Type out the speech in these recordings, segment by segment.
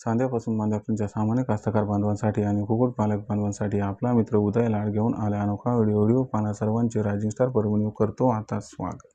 चांद्यापासून बांध्यापर्यंतच्या सामान्य कास्तकार बांधवांसाठी आणि कुक्कुटपालक बांधवांसाठी आपला मित्र उदय लाड घेऊन आला अनोखा व्हिडिओ पाहणा सर्वांचे रायझिंग स्टार परभणी करतो आता स्वागत।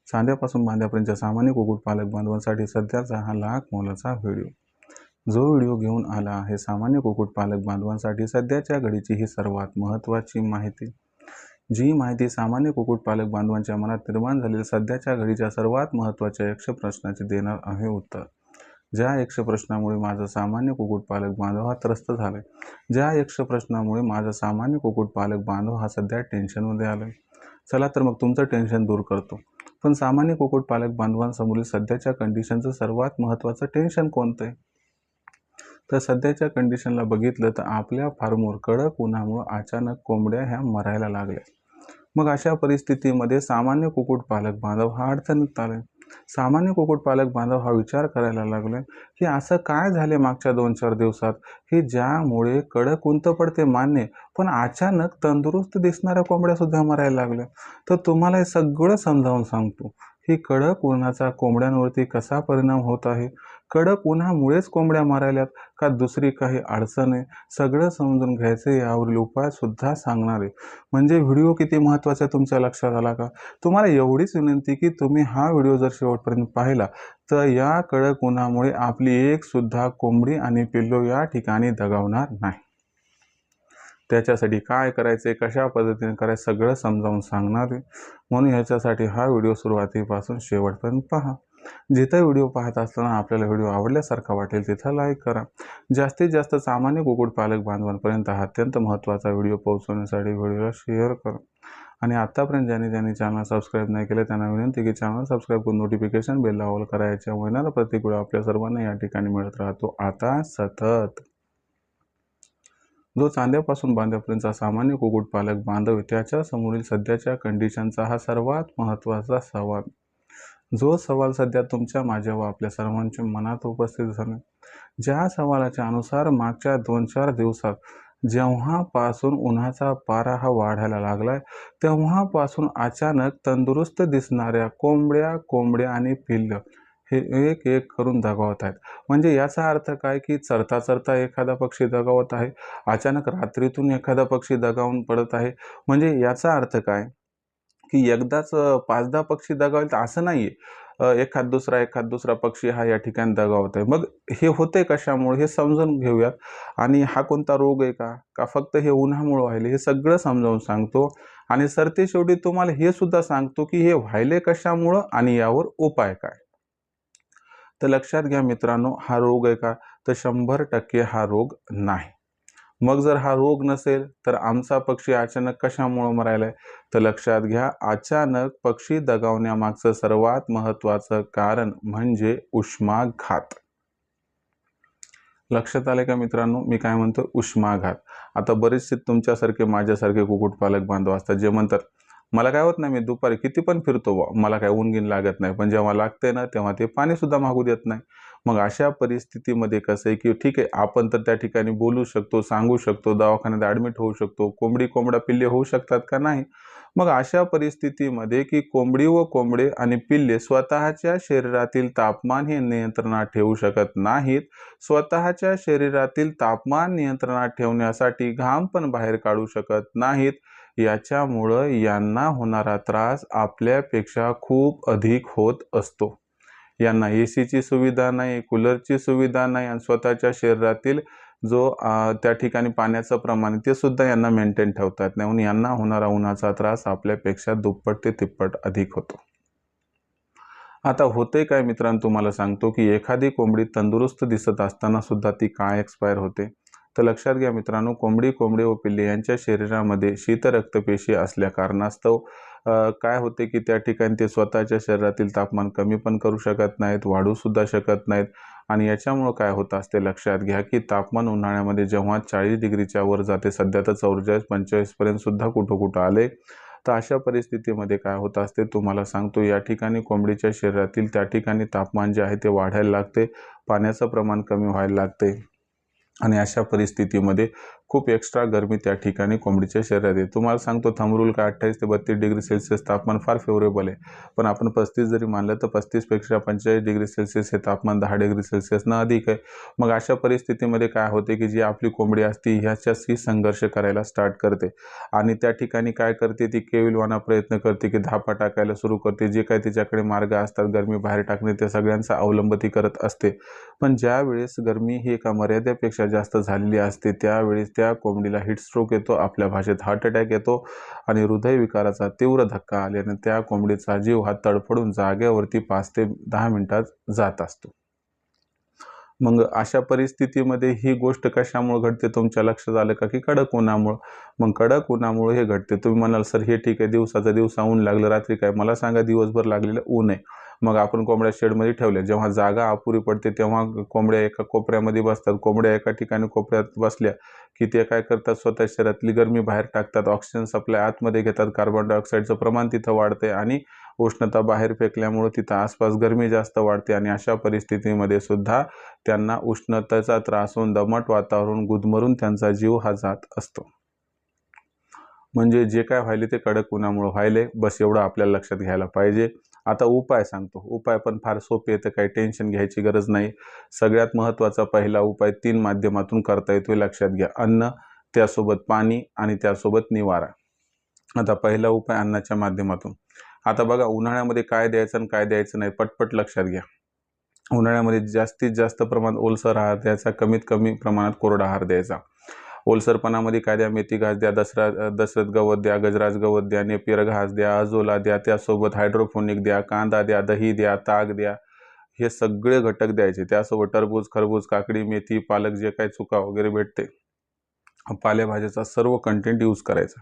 चांद्यापासून बांध्यापर्यंतच्या सामान्य कुक्कुटपालक बांधवांसाठी सध्याचा हा लाख मोलाचा व्हिडिओ जो व्हिडिओ घेऊन आला आहे सामान्य कुक्कुटपालक बांधवांसाठी सध्याच्या घडीची ही सर्वात महत्त्वाची माहिती। जी माहिती सामान्य कुक्कुटपालक बांधवांच्या मनात निर्माण झालेल्या सध्याच्या घडीच्या सर्वात महत्त्वाच्या यक्ष प्रश्नाचे देणार आहे उत्तर। ज्या यक्ष प्रश्नामुळे माझा सामान्य कुक्कुटपालक बांधव हा त्रस्त झालाय, ज्या यक्ष प्रश्नामुळे माझा सामान्य कुक्कुटपालक बांधव हा सध्या टेन्शनमध्ये आलाय। चला तर मग तुमचं टेन्शन दूर करतो। पण सामान्य कुक्कुटपालक बांधवांसमोरील सध्याच्या कंडिशनचं सर्वात महत्त्वाचं टेन्शन कोणतं आहे? तर सध्याच्या कंडिशनला बघितलं तर आपल्या फार्मवर कडक उन्हामुळे अचानक कोंबड्या ह्या मरायला लागल्या। मग अशा परिस्थितीमध्ये सामान्य कुक्कुटपालक बांधव हा अडचणीत आलाय। सामान्य कुक्कुटपालक बांधव हा विचार करायला लागलाय की असं काय झाले मागच्या 2-4 दिवसात की ज्यामुळे कडक ऊन तर पडते मान्य, पण अचानक तंदुरुस्त दिसणाऱ्या कोंबड्या सुद्धा मरायला लागल्या। तर तुम्हाला हे सगळं समजावून सांगतो की कडक उन्हाचा कोंबड्यांवरती कसा परिणाम होत आहे, कडक उन्हामुळेच कोंबड्या मरायल्यात का दुसरी काही अडचण आहे, सगळं समजून घ्यायचे, यावरील उपाय सुद्धा सांगणार आहे। म्हणजे व्हिडिओ किती महत्त्वाचा आहे तुमच्या लक्षात आला का? तुम्हाला एवढीच विनंती की तुम्ही हा व्हिडिओ जर शेवटपर्यंत पाहिला तर या कडक उन्हामुळे आपली एक सुद्धा कोंबडी आणि पिल्लू या ठिकाणी दगावणार नाही। त्याच्यासाठी काय करायचे, कशा पद्धतीने करायचं सगळं समजावून सांगणार आहे। म्हणून ह्याच्यासाठी हा व्हिडिओ सुरुवातीपासून शेवटपर्यंत पहा। जिथं व्हिडिओ पाहत असताना आपल्याला व्हिडिओ आवडल्यासारखा वाटेल तिथं लाईक करा। जास्तीत जास्त सामान्य कुक्कुटपालक बांधवांपर्यंत हा अत्यंत महत्त्वाचा व्हिडिओ पोहोचवण्यासाठी व्हिडिओला शेअर करा। आणि आतापर्यंत ज्यांनी चॅनल सबस्क्राईब नाही केलं त्यांना विनंती की चॅनल सबस्क्राईब करून नोटिफिकेशन बेल ऑल करायच्या महिन्याला प्रत्येक व्हिडिओ आपल्या सर्वांना या ठिकाणी मिळत राहतो आता सतत। जो चांद्यापासून बांध्यापर्यंतचा सामान्य कुक्कुटपालक बांधव त्याच्या समोरील सध्याच्या कंडिशनचा हा सर्वात महत्त्वाचा सवाल, जो सवाल सध्या तुमच्या माझ्या व आपल्या सर्वांच्या मनात उपस्थित झाला। ज्या सवालाच्या अनुसार मागच्या 2-4 दिवसात जेव्हापासून उन्हाचा पारा हा वाढायला लागलाय तेव्हापासून अचानक तंदुरुस्त दिसणाऱ्या कोंबड्या आणि पिल्लं हे एक एक करून दगावत आहेत। म्हणजे याचा अर्थ काय की चरता चरता एखादा पक्षी दगावत आहे, अचानक रात्रीतून एखादा पक्षी दगावून पडत आहे। म्हणजे याचा अर्थ काय की एकदाच 5-10 पक्षी दगावले तर असं नाहीये, एखाद दुसरा पक्षी हा या ठिकाणी दगावत आहे। मग हे होते कशामुळे हे समजून घेऊयात। आणि हा कोणता रोग आहे का फक्त हे उन्हामुळे व्हायले हे सगळं समजावून सांगतो। आणि सरते शेवटी तुम्हाला हे सुद्धा सांगतो की हे व्हायले कशामुळं आणि यावर उपाय काय। तर लक्षात घ्या मित्रांनो, हा रोग आहे का तर 100% हा रोग नाही। मग जर हा रोग नसेल तर आमचा पक्षी अचानक कशामुळे मरायलाय तर लक्षात घ्या, अचानक पक्षी दगावण्यामागचं सर्वात महत्त्वाचं कारण म्हणजे उष्माघात। लक्षात आले का मित्रांनो, मी काय म्हणतो उष्माघात। आता बरेचसे तुमच्यासारखे माझ्यासारखे कुक्कुटपालक बांधव असतात जे म्हणतात मला काय होत नाही, मी दुपारी किती पण फिरतो मला काय ऊन लागत नाही, पण जेव्हा लागते ना तेव्हा ते पाणी सुद्धा मागू देत नाही। मग अशा परिस्थितीमध्ये कसं आहे की ठीक आहे आपण तर त्या ठिकाणी बोलू शकतो, सांगू शकतो, दवाखान्यात ॲडमिट होऊ शकतो, कोंबडा पिल्ले होऊ शकतात का नाही। मग अशा परिस्थितीमध्ये की कोंबडे आणि पिल्ले स्वतःच्या शरीरातील तापमान हे नियंत्रणात ठेवू शकत नाहीत, स्वतःच्या शरीरातील तापमान नियंत्रणात ठेवण्यासाठी घाम पण बाहेर काढू शकत नाहीत, याच्यामुळं यांना होणारा त्रास आपल्यापेक्षा खूप अधिक होत असतो। यांना एसीची सुविधा नाही, कूलरची सुविधा नाही आणि स्वतःच्या शरीरातील जो त्या ठिकाणी पाण्याचं प्रमाण ते सुद्धा यांना मेंटेन ठेवता येत नाही, म्हणून यांना होणारा उन्हाचा त्रास आपल्यापेक्षा दुप्पट ते तिप्पट अधिक होतो। आता होते काय मित्रांनो, तुम्हाला सांगतो की एखादी कोंबडी तंदुरुस्त दिसत असताना सुद्धा ती का एक्सपायर होते तर लक्षात घ्या मित्रांनो, कोंबडी व पिल्ले यांच्या शरीरामध्ये शीत रक्तपेशी असल्या कारणास्तव काय होते की त्या ठिकाणी ते स्वतःच्या शरीरातील तापमान कमी पण करू शकत नाहीत, वाढू सुद्धा शकत नाहीत। आणि याच्यामुळं काय होत असते लक्षात घ्या की तापमान उन्हाळ्यामध्ये जेव्हा 40 डिग्रीच्या वर जाते, सध्या तर 44-45 पर्यंत सुद्धा कुठं आले, तर अशा परिस्थितीमध्ये काय होत असते तुम्हाला सांगतो, या ठिकाणी कोंबडीच्या शरीरातील त्या ठिकाणी तापमान जे आहे ते वाढायला लागते, पाण्याचं प्रमाण कमी व्हायला लागते। आणि अशा परिस्थितीमध्ये खूप एक्स्ट्रा गरमी त्या ठिकाणी कोंबडीच्या शरीरात येते. तुम्हाला सांगतो थंब रूल काय 28 ते 32 डिग्री सेल्सिअस तापमान फार फेवरेबल आहे. पण आपण 35 जरी मानलं तर 35पेक्षा 45 डिग्री सेल्सिअस हे तापमान 10 डिग्री सेल्सिअसनं अधिक आहे. मग अशा परिस्थितीमध्ये काय होते की जी आपली कोंबडी असते ह्याच्याशी संघर्ष करायला स्टार्ट करते आणि त्या ठिकाणी काय करते ती केविलवाना प्रयत्न करते की धापा टाकायला सुरू करते. जे काही तिच्याकडे मार्ग असतात गरमी बाहेर टाकणे त्या सगळ्यांचा अवलंब ती करत असते. पण ज्या वेळेस गरमी ही एका मर्यादेपेक्षा जास्त झालेली असते त्यावेळेस त्या कोंबडीला हीट स्ट्रोक येतो, आपल्या भाषेत हार्ट अटॅक येतो आणि हृदयविकाराचा तीव्र धक्का आल्याने त्या कोंबडीचा जीव हा तडफडून जागेवरती 5 ते 10 मिनिटात जात असतो. मग अशा परिस्थितीमध्ये ही गोष्ट कशामुळे घडते तुमच्या लक्षात आलं का की कडक उन्हामुळं. मग कडक उन्हामुळे हे घडते. तुम्ही म्हणाल सर हे ठीक आहे दिवसाचं दिवसा ऊन लागलं रात्री काय. मला सांगा दिवसभर लागलेलं ऊन आहे. मग आपण कोंबड्या शेडमध्ये ठेवल्या जेव्हा जागा अपुरी पडते तेव्हा कोंबड्या एका कोपऱ्यामध्ये बसतात. कोंबड्या एका ठिकाणी कोपऱ्यात बसल्या की ते काय करतात स्वतः शरीरातली गरमी बाहेर टाकतात, ऑक्सिजन सप्लाय आतमध्ये घेतात, कार्बन डायऑक्साईडचं प्रमाण तिथं वाढते आणि उष्णता बाहेर फेकल्यामुळे तिथं आसपास गरमी जास्त वाढते आणि अशा परिस्थितीमध्ये सुद्धा त्यांना उष्णतेचा त्रास होऊन दमट वातावरण गुदमरून त्यांचा जीव हा जात असतो. म्हणजे जे काय व्हायले ते कडक उन्हामुळे व्हायले बस एवढं आपल्याला लक्षात घ्यायला पाहिजे. आता उपाय सांगतो. उपाय पण फार सोपे आहे तर काही टेन्शन घ्यायची गरज नाही. सगळ्यात महत्त्वाचा पहिला उपाय 3 माध्यमातून करता येतो लक्षात घ्या. अन्न, त्यासोबत पाणी आणि त्यासोबत निवारा. आता पहिला उपाय अन्नाच्या माध्यमातून. आता बघा उन्हाळ्यामध्ये काय द्यायचं आणि काय द्यायचं नाही पटपट लक्षात घ्या. उन्हाळ्यामध्ये जास्तीत जास्त प्रमाणात ओलसर आहार द्यायचा, कमीत कमी प्रमाणात कोरडा आहार द्यायचा. ओलसरपणामध्ये काय द्या, मेथी घास द्या, दशरथ गवत द्या, गजराज गवत द्या, नेपियर घास द्या, अजोला द्या, त्यासोबत हायड्रोफोनिक द्या, कांदा द्या, दही द्या, ताक द्या. हे सगळे घटक द्यायचे. त्यासोबत टरबूज, खरबूज, काकडी, मेथी, पालक जे काही चुका वगैरे भेटते पालेभाज्याचा सर्व कंटेंट यूज करायचा.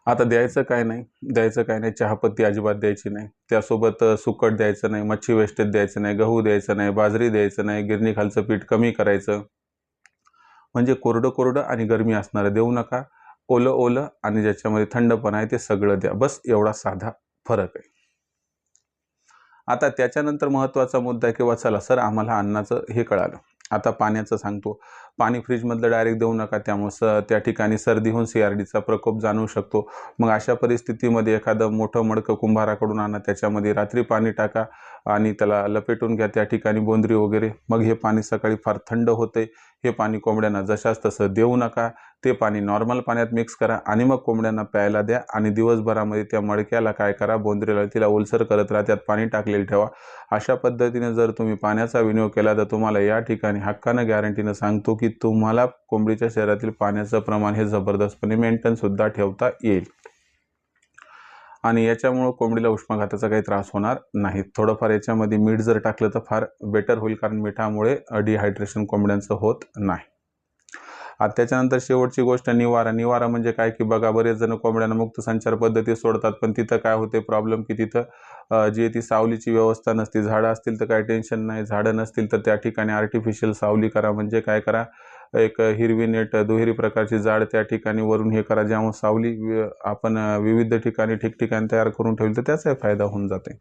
आता द्यायचं काय नाही, चहापत्ती अजिबात द्यायची नाही. त्यासोबत सुकट द्यायचं नाही, मच्छी वेस्टेज द्यायचं नाही, गहू द्यायचं नाही, बाजरी द्यायचं नाही, गिरणीखालचं पीठ कमी करायचं. म्हणजे कोरडं आणि गरमी असणारं देऊ नका. ओलं आणि ज्याच्यामध्ये थंडपणा आहे ते सगळं द्या. बस एवढा साधा फरक आहे. आता त्याच्यानंतर महत्त्वाचा मुद्दा आहे किंवा चला सर आम्हाला अन्नाचं हे कळालं. आता पाण्याचं सांगतो. पाणी फ्रीजमधलं डायरेक्ट देऊ नका त्यामुळे त्या ठिकाणी सर्दी होऊन CRDचा प्रकोप जाणवू शकतो. मग अशा परिस्थितीमध्ये एखादं मोठं मडकं कुंभाराकडून आणा, त्याच्यामध्ये रात्री पाणी टाका आणि त्याला लपेटून घ्या त्या ठिकाणी बोंद्री वगैरे. मग हे पाणी सकाळी फार थंड होते. हे पाणी कोंबड्यांना जशास तसं देऊ नका. ते पाणी नॉर्मल पाण्यात मिक्स करा आणि मग कोंबड्यांना प्यायला द्या आणि दिवसभरामध्ये त्या मडक्याला काय करा बोंद्रीला तिला ओलसर करत राहा, त्यात पाणी टाकलेलं ठेवा. अशा पद्धतीने जर तुम्ही पाण्याचा विनियोग केला तर तुम्हाला या ठिकाणी हक्कानं गॅरंटीनं सांगतो की तुम्हाला कोंबडीच्या शरीरातील पाण्याचं प्रमाण हे जबरदस्तपणे मेंटेन सुद्धा ठेवता येईल आणि याच्यामुळं कोंबडीला उष्माघाताचा काही त्रास होणार नाही. थोडंफार याच्यामध्ये मीठ जर टाकलं तर फार बेटर होईल कारण मिठामुळे डिहायड्रेशन कोंबड्यांचं होत नाही. आता त्याच्यानंतर शेवटची गोष्ट निवारा म्हणजे काय की बघा बरेच जण कोंबड्यांना मुक्त संचार पद्धती सोडतात पण तिथं काय होते प्रॉब्लेम की तिथं जी ती सावलीची व्यवस्था नसते. झाडं असतील तर काही टेन्शन नाही, झाडं नसतील तर त्या ठिकाणी आर्टिफिशियल सावली करा. म्हणजे काय करा एक हिरवी नेट दुहेरी प्रकारची जाड त्या ठिकाणी वरून हे करा ज्यामुळे सावली आपण विविध ठिकाणी ठिकठिकाणी तयार करून ठेवली तर त्याचाही फायदा होऊन जाते.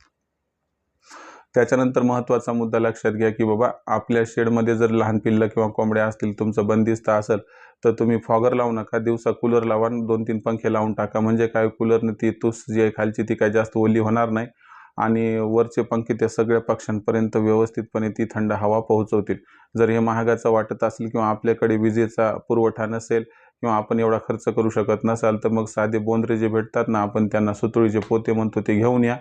त्याच्यानंतर महत्त्वाचा मुद्दा लक्षात घ्या की बाबा आपल्या शेडमध्ये जर लहान पिल्लं किंवा कोंबड्या असतील तुमचं बंदिस्त असेल तर तुम्ही फॉगर लावू नका. दिवसा कूलर लावा, 2-3 पंखे लावून टाका. म्हणजे काय कूलरने ती तुस जी आहे खालची ती काय जास्त ओली होणार नाही आणि वरचे पंखे त्या सगळ्या पक्ष्यांपर्यंत व्यवस्थितपणे ती थंड हवा पोहोचवतील. जर हे महागाचं वाटत असेल किंवा आपल्याकडे विजेचा पुरवठा नसेल किंवा आपण एवढा खर्च करू शकत नसाल तर मग साधे बोंद्रे जे भेटतात ना आपण त्यांना सुतळीचे पोते म्हणतो ते घेऊन या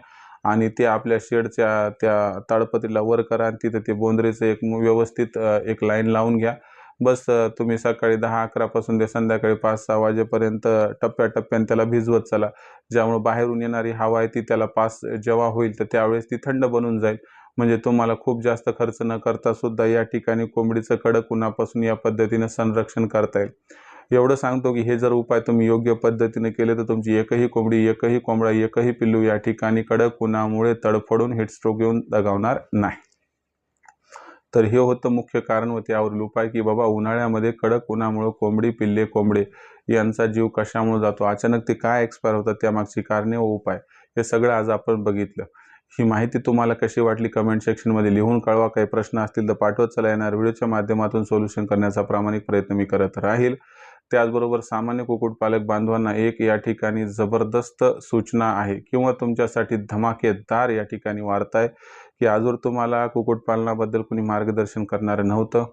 आणि ते आपल्या शेडच्या त्या ताडपत्रीला वर करा आणि तिथं ते बोंद्रेचं एक व्यवस्थित एक लाईन लावून घ्या. बस तुम्ही सकाळी 10-11 पासून ते संध्याकाळी 5-6 वाजेपर्यंत टप्प्याटप्प्याने त्याला भिजवत चला. ज्यामुळे बाहेरून येणारी हवा आहे ती त्याला पास जेव्हा होईल तर त्यावेळेस ती थंड बनून जाईल. म्हणजे तुम्हाला खूप जास्त खर्च न करता सुद्धा या ठिकाणी कोंबडीचं कडक उन्हापासून या पद्धतीने संरक्षण करता येईल. एवढं सांगतो की हे जर उपाय तुम्ही योग्य पद्धतीने केले तर तुमची एकही कोंबडी, एकही कोंबडा, एकही पिल्लू या ठिकाणी कडक उन्हामुळे तडफडून हीटस्ट्रोक येऊन दगावणार नाही. तर हे होतं मुख्य कारण व त्यावरील उपाय की बाबा उन्हाळ्यामध्ये कडक उन्हामुळे कोंबडी, पिल्ले, कोंबडे यांचा जीव कशामुळे जातो, अचानक ते काय एक्सपायर होतात, त्यामागची कारणे व उपाय हे सगळं आज आपण बघितलं. ही माहिती तुम्हाला कशी वाटली कमेंट सेक्शनमध्ये लिहून कळवा. काही प्रश्न असतील तर पाठवत चला. येणार व्हिडिओच्या माध्यमातून सोल्युशन करण्याचा प्रामाणिक प्रयत्न मी करत राहील. त्याचबरोबर सामान्य कुक्कुटपालक बांधवांना एक या ठिकाणी जबरदस्त सूचना आहे किंवा तुमच्यासाठी धमाकेदार या ठिकाणी वार्ता आहे की आजवर तुम्हाला कुक्कुटपालनाबद्दल कोणी मार्गदर्शन करणारं नव्हतं,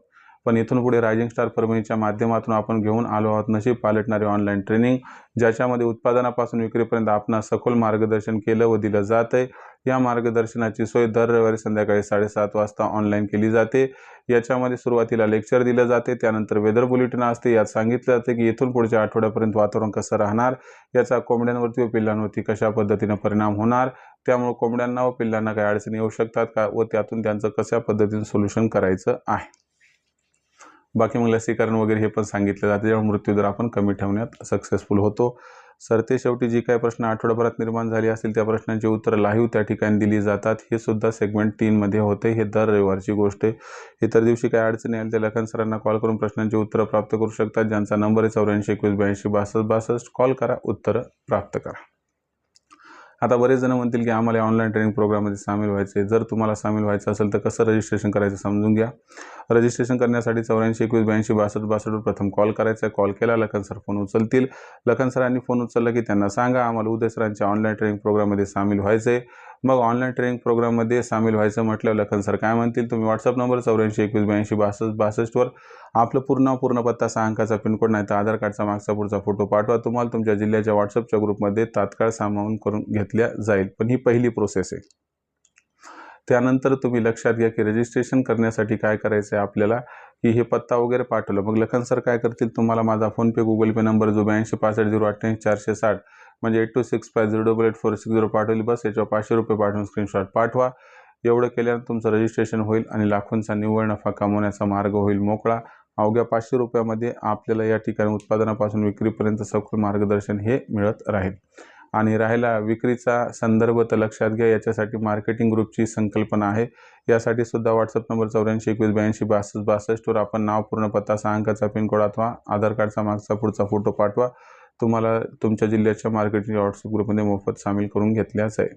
पण इथून पुढे रायझिंग स्टार परभणीच्या माध्यमातून आपण घेऊन आलो आहोत नशीब पालटणारी ऑनलाईन ट्रेनिंग, ज्याच्यामध्ये उत्पादनापासून विक्रीपर्यंत आपणास सखोल मार्गदर्शन केलं व दिलं जातंय. या मार्गदर्शनाची सोय दर रविवारी संध्याकाळी 7:30 वाजता ऑनलाईन केली जाते. याच्यामध्ये सुरुवातीला लेक्चर दिलं जाते, त्यानंतर वेदर बुलेटिन असते. यात सांगितलं जाते की इथून पुढच्या आठवड्यापर्यंत वातावरण कसं राहणार, याचा कोंबड्यांवरती व पिल्लांवरती कशा पद्धतीने परिणाम होणार, त्यामुळे कोंबड्यांना व पिल्लांना काही अडचणी येऊ शकतात का व त्यातून त्यांचं कशा पद्धतीने सोल्युशन करायचं आहे. बाकी मग लसीकरण वगैरे हे पण सांगितलं जातं, जेव्हा मृत्यूदर आपण कमी ठेवण्यात सक्सेसफुल होतो. सरते शेवटी जी काही प्रश्न आठवड्याभरात निर्माण झाली असतील त्या प्रश्नांची उत्तरं लाईव्ह त्या ठिकाणी दिली जातात. हे सुद्धा सेगमेंट 3 मध्ये होते. हे दर रविवारची गोष्ट आहे. इतर दिवशी काही अडचणी आली तर लखन सरांना कॉल करून प्रश्नांची उत्तरं प्राप्त करू शकतात, ज्यांचा नंबर आहे 84 21 82 62 62. कॉल करा, उत्तरं प्राप्त करा. आता बरेच जण म्हणतील की आम्हाला ऑनलाईन ट्रेनिंग प्रोग्राममध्ये सामील व्हायचे. जर तुम्हाला सामील व्हायचं असेल तर कसं रजिस्ट्रेशन करायचं समजून घ्या. रजिस्ट्रेशन करण्यासाठी 84 21 82 62 62 प्रथम कॉल करायचा. कॉल केला, लखन सर फोन उचलतील. लखन सरांनी फोन उचलला की त्यांना सांगा आम्हाला उदय सरांच्या ऑनलाईन ट्रेनिंग प्रोग्राममध्ये सामील व्हायचे. मग ऑनलाईन ट्रेनिंग प्रोग्राममध्ये सामील व्हायचं म्हटल्यावर लखन सर काय म्हणतील, तुम्ही व्हॉट्सअप नंबर 84 21 82 62 62 वर आपलं पूर्ण पत्ता 6 अंकाचा पिनकोड नाही तर आधार कार्डचा मागचा पुढचा फोटो पाठवा. तुम्हाला तुमच्या जिल्ह्याच्या व्हॉट्सअपच्या ग्रुपमध्ये तात्काळ सामावून करून घेतल्या जाईल. पण ही पहिली प्रोसेस आहे. त्यानंतर तुम्ही लक्षात घ्या की रजिस्ट्रेशन करण्यासाठी काय करायचं आहे आपल्याला, की हे पत्ता वगैरे पाठवलं. मग लखन सर काय करतील, तुम्हाला माझा फोनपे गुगल पे नंबर जो 82 65 088 460 म्हणजे 8265088460 पाठवली. बस याच्यावर 500 रुपये पाठवून स्क्रीनशॉट पाठवा. एवढं केल्यानं तुमचं रजिस्ट्रेशन होईल आणि लाखोंचा निव्वळ नफा कमवण्याचा मार्ग होईल मोकळा. अवघ्या 500 रुपयामध्ये आपल्याला या ठिकाणी उत्पादनापासून विक्रीपर्यंत सखोल मार्गदर्शन हे मिळत राहील. आणि राहिला विक्रीचा संदर्भ तर लक्षात घ्या, याच्यासाठी मार्केटिंग ग्रुपची संकल्पना आहे. यासाठी सुद्धा व्हॉट्सअप नंबर 84 21 82 62 62 वर आपण नाव, पूर्ण पत्ता, 6 अंकाचा पिनकोड अथवा आधार कार्डचा मागचा पुढचा फोटो पाठवा. तुम्हाला तुमच्या जिल्ह्याच्या मार्केटिंग व्हॉट्सअप ग्रुपमध्ये मोफत सामील करून घेतल्याच आहे.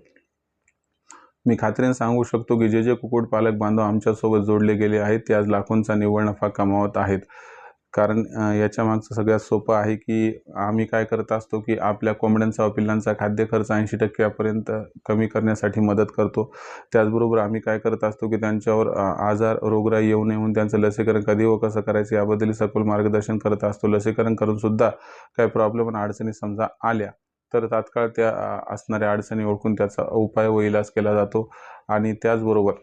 मी खात्रीने सांगू शकतो की जे कुक्कुटपालक बांधव आमच्यासोबत जोडले गेले आहेत ते आज लाखोंचा निव्वळ नफा कमावत आहेत. कारण याच्या मागचं सगळ्यात सोपं आहे की आम्ही काय करत असतो की आपल्या कोंबड्यांचा व पिल्लांचा खाद्य खर्च 80% कमी करण्यासाठी मदत करतो. त्याचबरोबर आम्ही काय करत असतो की त्यांच्यावर आजार रोगराई येऊ नये म्हणून त्यांचं लसीकरण कधी व कसं करायचं याबद्दल सखोल मार्गदर्शन करत असतो. लसीकरण करून सुद्धा काही प्रॉब्लेम आणि अडचणी समजा आल्या तर तात्काळ त्या असणाऱ्या अडचणी ओळखून त्याचा उपाय व इलाज केला जातो. आणि त्याचबरोबर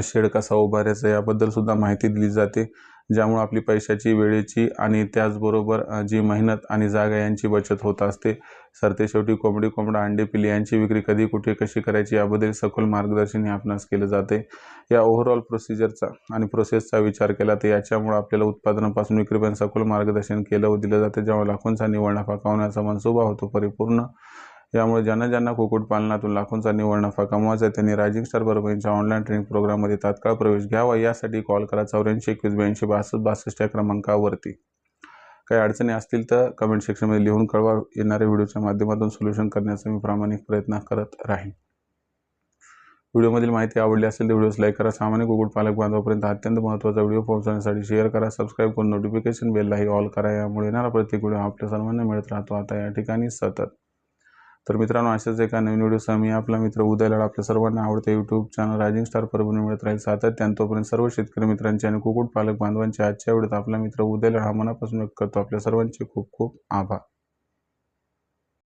शेड कसा उभारायचा याबद्दल सुद्धा माहिती दिली जाते, ज्यामुळे आपली पैशाची, वेळेची आणि त्याचबरोबर जी मेहनत आणि जागा यांची बचत होत असते. सरते शेवटी कोंबडी, कोंबडा, अंडे, पिल्ले यांची विक्री कधी, कुठे, कशी करायची याबद्दल सखोल मार्गदर्शन हे आपणास केलं जाते. या ओव्हरऑल प्रोसिजरचा आणि प्रोसेसचा विचार केला तर याच्यामुळे आपल्याला उत्पादनापासून विक्रीपर्यंत सखोल मार्गदर्शन केलं व दिलं जाते, ज्यामुळे लाखोंचा निव्वळ नफा कमवण्याचा मनसुबा होतो परिपूर्ण. यामुळे ज्यांना कुक्कुटपालनातून लाखोंचा निव्वळ नफा कमवायचा आहे त्यांनी रायझिंग स्टार परभणीच्या ऑनलाईन ट्रेनिंग प्रोग्राममध्ये तात्काळ प्रवेश घ्यावा. यासाठी कॉल करा 84 21 82 62 62 या क्रमांकावरती. काही अडचणी असतील तर कमेंट सेक्शनमध्ये लिहून कळवा. येणाऱ्या व्हिडिओच्या माध्यमातून सोल्युशन करण्याचा मी प्रामाणिक प्रयत्न करत राहीन. व्हिडिओमधील माहिती आवडली असेल तर व्हिडिओस लाईक करा. सामान्य कुक्कुटपालक बांधवापर्यंत अत्यंत महत्त्वाचा व्हिडिओ पोहोचवण्यासाठी शेअर करा. सबस्क्राईब करून नोटिफिकेशन बेललाही ऑल करा. यामुळे येणारा प्रत्येक व्हिडिओ आपल्या सर्वांना मिळत राहतो आता या ठिकाणी सतत. तर मित्रांनो, अशाच एका नवीन व्हिडिओसह मी आपला मित्र उदय लाड आपल्या सर्वांना आवडते YouTube channel rising star Parbhani मिळत राहील सातत्याने. तोपर्यंत सर्व शेतकरी मित्रांचे आणि कुक्कुटपालक बांधवांचे आजच्या व्हिडिओत आपला मित्र उदय लाड हा मनापासून व्यक्त करतो. आपल्या सर्वांचे खूप खूप आभार.